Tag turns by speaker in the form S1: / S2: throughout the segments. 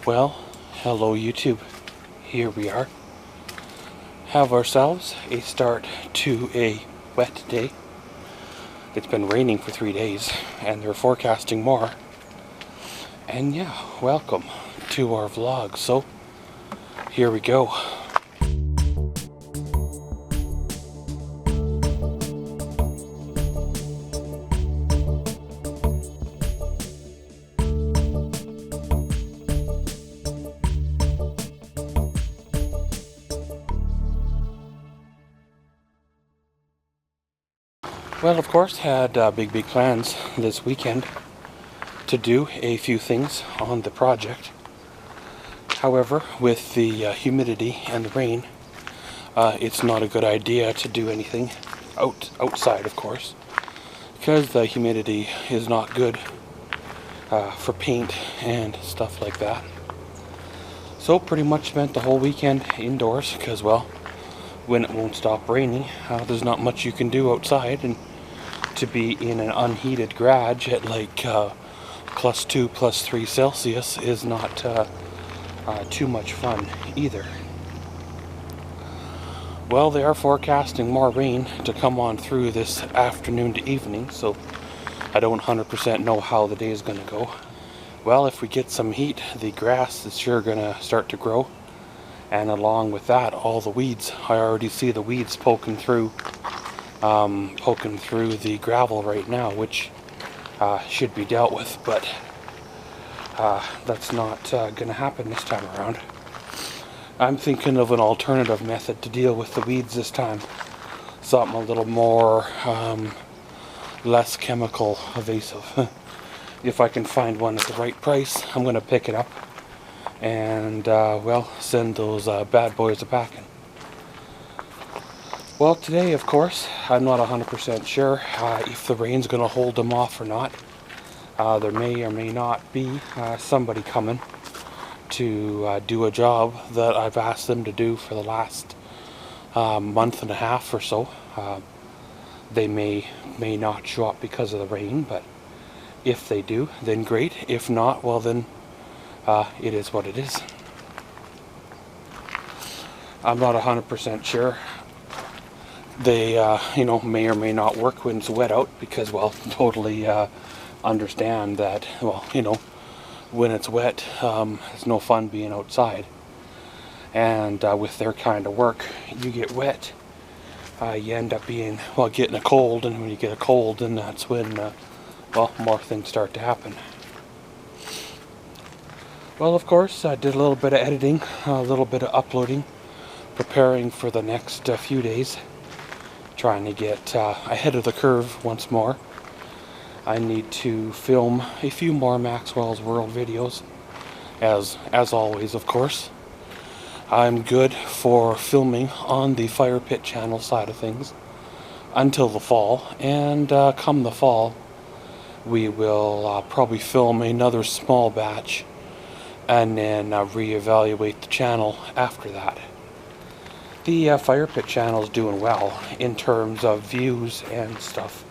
S1: Well, hello YouTube. Here we are. Have ourselves a start to a wet day. It's been raining for 3 days and they're forecasting more. And yeah, welcome to our vlog. So, here we go. Well, of course, had big plans this weekend to do a few things on the project. However, with the humidity and the rain, it's not a good idea to do anything outside, of course, because the humidity is not good for paint and stuff like that. So pretty much spent the whole weekend indoors because, well, when it won't stop raining, there's not much you can do outside, and to be in an unheated garage at like +2, +3 Celsius is not too much fun either. Well, they are forecasting more rain to come on through this afternoon to evening, so I don't 100% know how the day is going to go. Well, if we get some heat, the grass is sure going to start to grow, and along with that, all the weeds. I already see the weeds poking through the gravel right now, which should be dealt with, but that's not going to happen this time around. I'm thinking of an alternative method to deal with the weeds this time. Something a little more less chemical evasive. If I can find one at the right price, I'm going to pick it up and well, send those bad boys a packing. Well, today, of course, I'm not 100% sure if the rain's going to hold them off or not. There may or may not be somebody coming to do a job that I've asked them to do for the last month and a half or so. They may not show up because of the rain, but if they do, then great. If not, well then, it is what it is. I'm not 100% sure. They, may or may not work when it's wet out because, well, totally understand that, well, when it's wet, it's no fun being outside. And with their kind of work, you get wet, you end up getting a cold, and when you get a cold, then that's when, well, more things start to happen. Well, of course, I did a little bit of editing, a little bit of uploading, preparing for the next few days. Trying to get ahead of the curve once more. I need to film a few more Maxwell's World videos, as always, of course. I'm good for filming on the fire pit channel side of things until the fall, and come the fall, we will probably film another small batch and then reevaluate the channel after that. The fire pit channel is doing well in terms of views and stuff.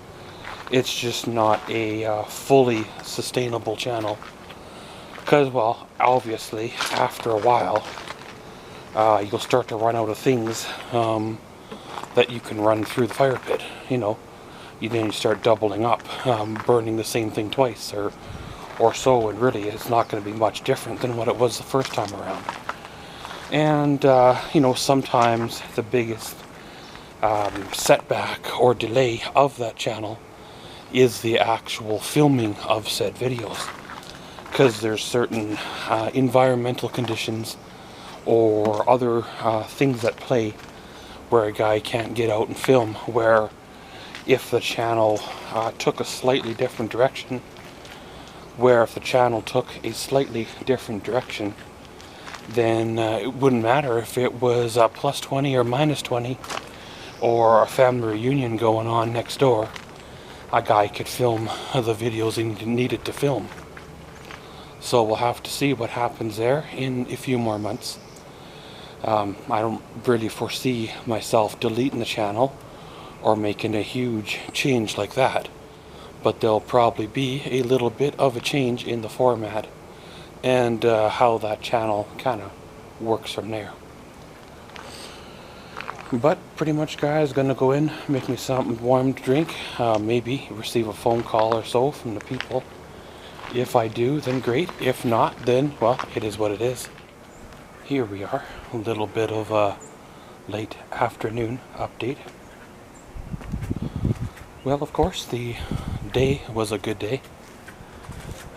S1: It's just not a fully sustainable channel because, well, obviously after a while you'll start to run out of things that you can run through the fire pit. Then you start doubling up, burning the same thing twice or so, and really it's not going to be much different than what it was the first time around. And, sometimes the biggest setback or delay of that channel is the actual filming of said videos. Because there's certain environmental conditions or other things at play where a guy can't get out and film, where if the channel took a slightly different direction, then it wouldn't matter if it was +20 or -20 or a family reunion going on next door. A guy could film the videos he needed to film. So we'll have to see what happens there in a few more months. I don't really foresee myself deleting the channel or making a huge change like that, but there'll probably be a little bit of a change in the format and how that channel kind of works from there. But pretty much, guys, gonna go in, make me something warm to drink, maybe receive a phone call or so from the people. If I do, then great. If not, then, well, it is what it is. Here we are, a little bit of a late afternoon update. Well, of course, the day was a good day.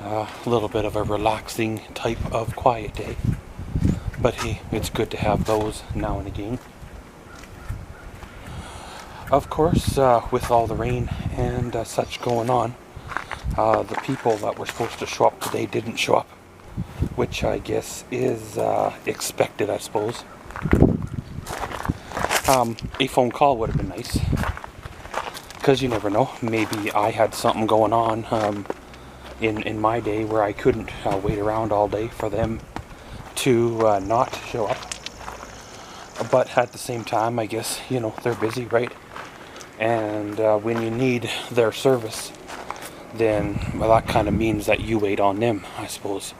S1: A little bit of a relaxing type of quiet day. But hey, it's good to have those now and again. Of course, with all the rain and such going on, the people that were supposed to show up today didn't show up, which I guess is expected, I suppose. A phone call would have been nice, because you never know, maybe I had something going on in my day where I couldn't wait around all day for them to not show up. But at the same time, I guess, you know, they're busy, right? And when you need their service, then, well, that kind of means that you wait on them, I suppose.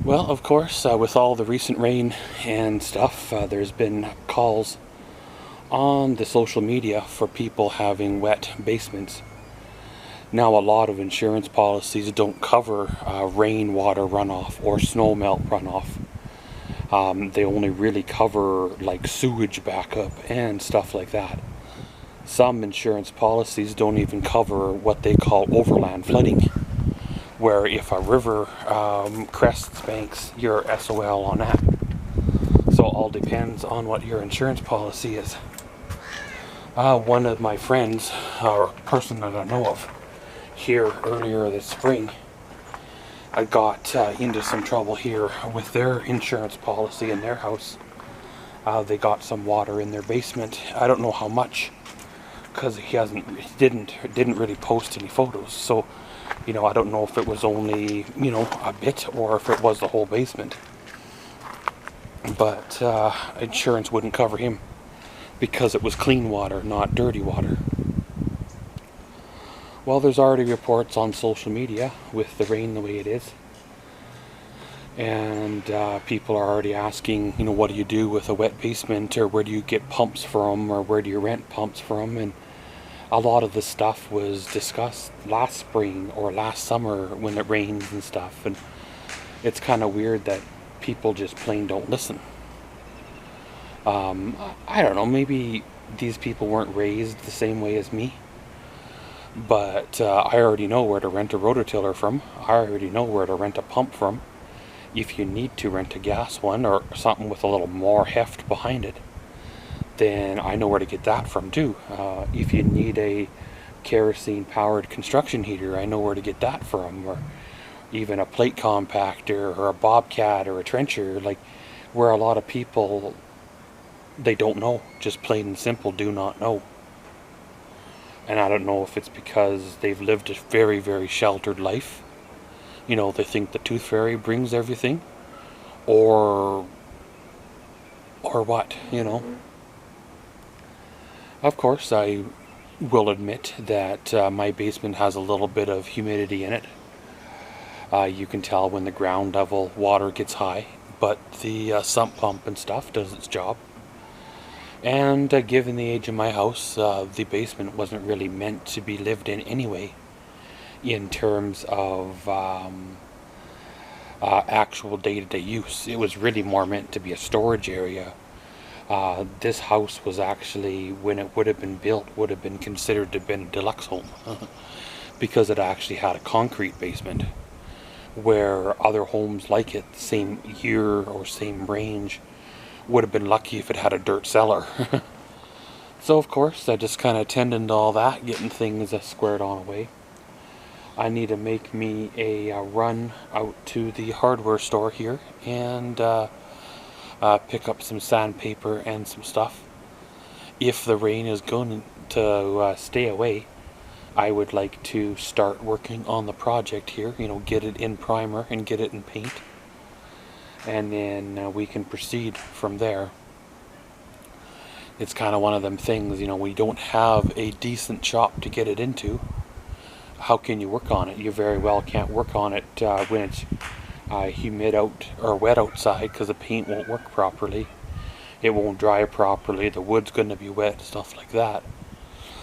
S1: Well, of course, with all the recent rain and stuff, there's been calls on the social media for people having wet basements. Now, a lot of insurance policies don't cover rainwater runoff or snow melt runoff. They only really cover like sewage backup and stuff like that. Some insurance policies don't even cover what they call overland flooding, where if a river crests banks, you're SOL on that. So it all depends on what your insurance policy is. One of my friends, or a person that I know of, here earlier this spring, I got into some trouble here with their insurance policy in their house. They got some water in their basement. I don't know how much, because he didn't really post any photos. So, you know, I don't know if it was only, you know, a bit or if it was the whole basement. But insurance wouldn't cover him because it was clean water, not dirty water. Well, there's already reports on social media with the rain the way it is. And people are already asking, you know, what do you do with a wet basement, or where do you get pumps from, or where do you rent pumps from? And a lot of this stuff was discussed last spring or last summer when it rains and stuff. And it's kind of weird that people just plain don't listen. I don't know, maybe these people weren't raised the same way as me. But I already know where to rent a rototiller from. I already know where to rent a pump from. If you need to rent a gas one or something with a little more heft behind it, then I know where to get that from too. If you need a kerosene powered construction heater, I know where to get that from. Or even a plate compactor or a bobcat or a trencher, like where a lot of people, they don't know, just plain and simple do not know. And I don't know if it's because they've lived a very, very sheltered life. You know, they think the tooth fairy brings everything. Or what, you know. Of course, I will admit that my basement has a little bit of humidity in it. You can tell when the ground level water gets high. But the sump pump and stuff does its job. And given the age of my house, the basement wasn't really meant to be lived in anyway, in terms of actual day-to-day use. It was really more meant to be a storage area. This house was actually, when it would have been built, would have been considered to have been a deluxe home, because it actually had a concrete basement, where other homes like it, same year or same range, would have been lucky if it had a dirt cellar. So of course, I just kind of tending to all that, getting things squared on away. I need to make me a run out to the hardware store here and pick up some sandpaper and some stuff. If the rain is going to stay away, I would like to start working on the project here, you know, get it in primer and get it in paint. And then we can proceed from there. It's kind of one of them things, you know, we don't have a decent shop to get it into. how can you work on it? You very well can't work on it when it's humid out or wet outside, because the paint won't work properly. It won't dry properly. The wood's going to be wet, stuff like that.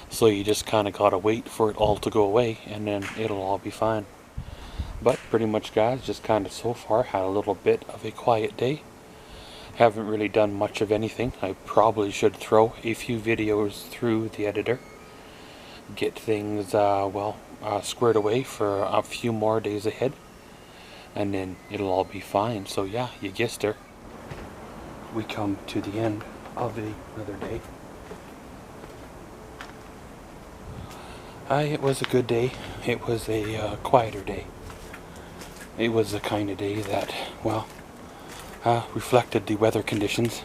S1: So you just kind of gotta wait for it all to go away, and then it'll all be fine. But pretty much, guys, just kind of so far had a little bit of a quiet day. Haven't really done much of anything. I probably should throw a few videos through the editor, get things squared away for a few more days ahead, and then it'll all be fine. So yeah, you guessed her, we come to the end of another day. It was a good day. It was a quieter day. It was the kind of day that, well, reflected the weather conditions.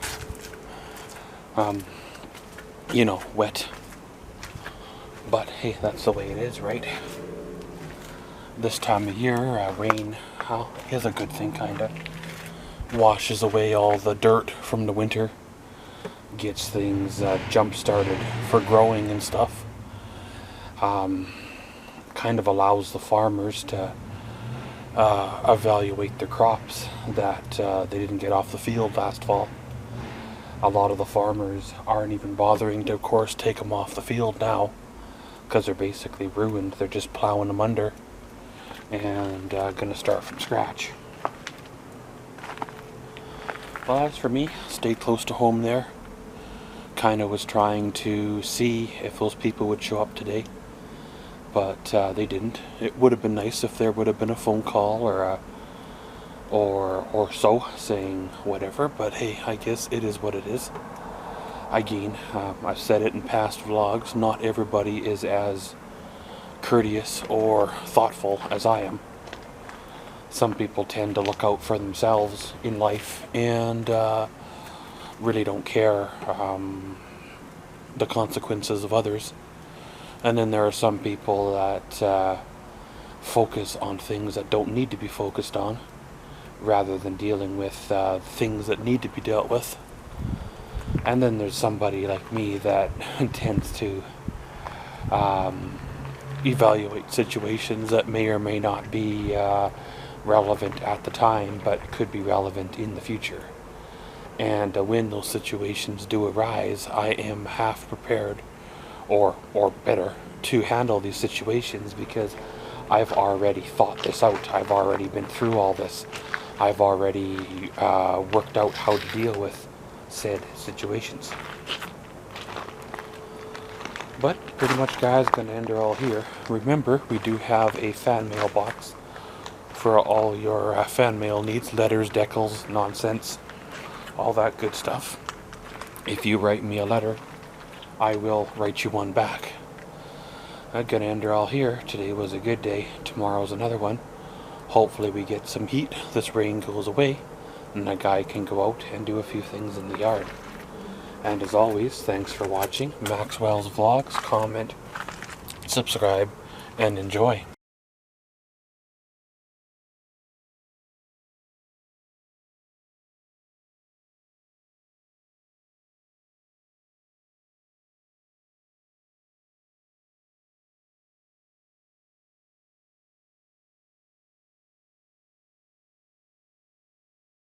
S1: You know, wet. But hey, that's the way it is, right? This time of year, rain is a good thing, kinda. Washes away all the dirt from the winter. Gets things jump-started for growing and stuff. Kind of allows the farmers to evaluate their crops that they didn't get off the field last fall. A lot of the farmers aren't even bothering to, of course, take them off the field now, because they're basically ruined. They're just plowing them under and gonna start from scratch. Well, as for me, stayed close to home there. Kind of was trying to see if those people would show up today, but they didn't. It would have been nice if there would have been a phone call or so saying whatever, but hey, I guess it is what it is. Again, I've said it in past vlogs, not everybody is as courteous or thoughtful as I am. Some people tend to look out for themselves in life and really don't care the consequences of others. And then there are some people that focus on things that don't need to be focused on, rather than dealing with things that need to be dealt with. And then there's somebody like me that tends to evaluate situations that may or may not be relevant at the time, but could be relevant in the future. And when those situations do arise, I am half prepared, or better, to handle these situations, because I've already thought this out. I've already been through all this. I've already worked out how to deal with said situations. But pretty much, guys, gonna end her all here. Remember, we do have a fan mail box for all your fan mail needs, letters, decals, nonsense, all that good stuff. If you write me a letter, I will write you one back. I'm gonna end her all here. Today was a good day. Tomorrow's another one. Hopefully we get some heat, this rain goes away, and a guy can go out and do a few things in the yard. And as always, thanks for watching Maxwell's Vlogs. Comment, subscribe, and enjoy.